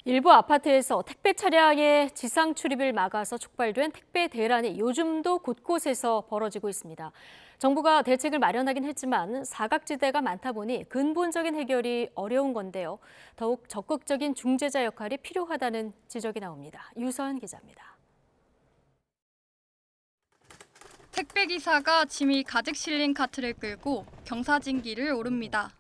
일부 아파트에서 택배 차량의 지상 출입을 막아서 촉발된 택배 대란이 요즘도 곳곳에서 벌어지고 있습니다. 정부가 대책을 마련하긴 했지만 사각지대가 많다 보니 근본적인 해결이 어려운 건데요. 더욱 적극적인 중재자 역할이 필요하다는 지적이 나옵니다. 유서연 기자입니다. 택배기사가 짐이 가득 실린 카트를 끌고 경사진길을 오릅니다.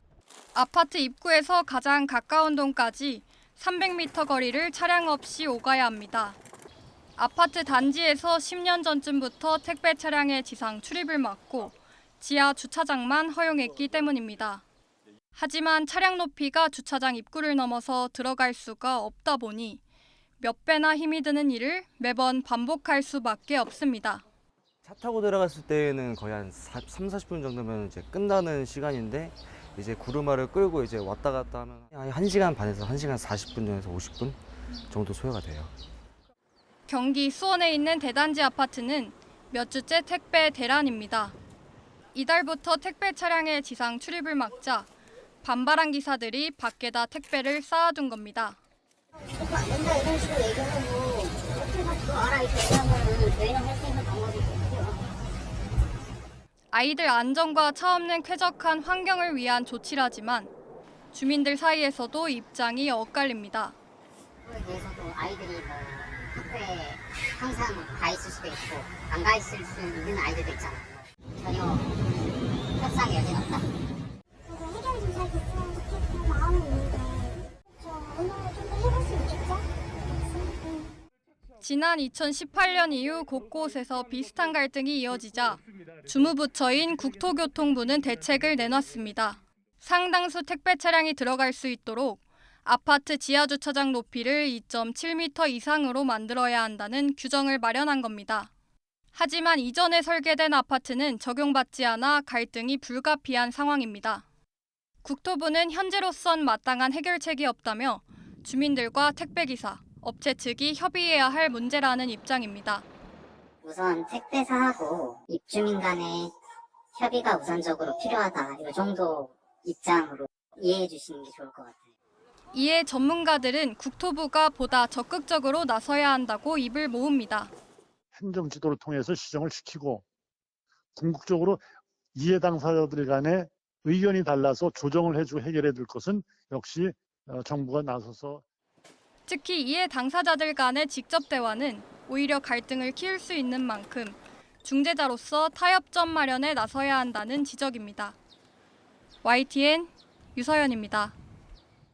아파트 입구에서 가장 가까운 동까지 300m 거리를 차량 없이 오가야 합니다. 아파트 단지에서 10년 전쯤부터 택배 차량의 지상 출입을 막고 지하 주차장만 허용했기 때문입니다. 하지만 차량 높이가 주차장 입구를 넘어서 들어갈 수가 없다 보니 몇 배나 힘이 드는 일을 매번 반복할 수밖에 없습니다. 차 타고 들어갔을 때는 거의 한 40분 정도면 이제 끝나는 시간인데 이제 구르마를 끌고 이제 왔다 갔다 하면 한 1시간 반에서 1시간 40분에서 50분 정도 소요가 돼요. 경기 수원에 있는 대단지 아파트는 몇 주째 택배 대란입니다. 이달부터 택배 차량의 지상 출입을 막자 반발한 기사들이 밖에다 택배를 쌓아둔 겁니다. 오빠 맨날 이런 식으로 얘기하고 어떻게 알아 이렇게 얘기하면 매년 할 수 있는 방법이 없어요. 아이들 안전과 차 없는 쾌적한 환경을 위한 조치라지만 주민들 사이에서도 입장이 엇갈립니다. 그거에 대해서도 아이들이 뭐 학교에 항상 가 있을 수도 있고 안 가 있을 수 있는 아이들도 있잖아요. 전혀 협상의 여지는 없다. 해결이 좀 잘 됐으면 좋겠고 마음은 있는데 오늘 좀 더 해볼 수 있겠죠? 지난 2018년 이후 곳곳에서 비슷한 갈등이 이어지자 주무부처인 국토교통부는 대책을 내놨습니다. 상당수 택배 차량이 들어갈 수 있도록 아파트 지하주차장 높이를 2.7m 이상으로 만들어야 한다는 규정을 마련한 겁니다. 하지만 이전에 설계된 아파트는 적용받지 않아 갈등이 불가피한 상황입니다. 국토부는 현재로선 마땅한 해결책이 없다며 주민들과 택배기사, 업체 측이 협의해야 할 문제라는 입장입니다. 우선 택배사하고 입주민 간의 협의가 우선적으로 필요하다. 이 정도 입장으로 이해해 주시는 게 좋을 것 같아요. 이에 전문가들은 국토부가 보다 적극적으로 나서야 한다고 입을 모읍니다. 행정지도를 통해서 시정을 시키고 궁극적으로 이해 당사자들 간의 의견이 달라서 조정을 해주고 해결해야 될 것은 역시 정부가 나서서 특히 이해 당사자들 간의 직접 대화는 오히려 갈등을 키울 수 있는 만큼 중재자로서 타협점 마련에 나서야 한다는 지적입니다. YTN 유서연입니다.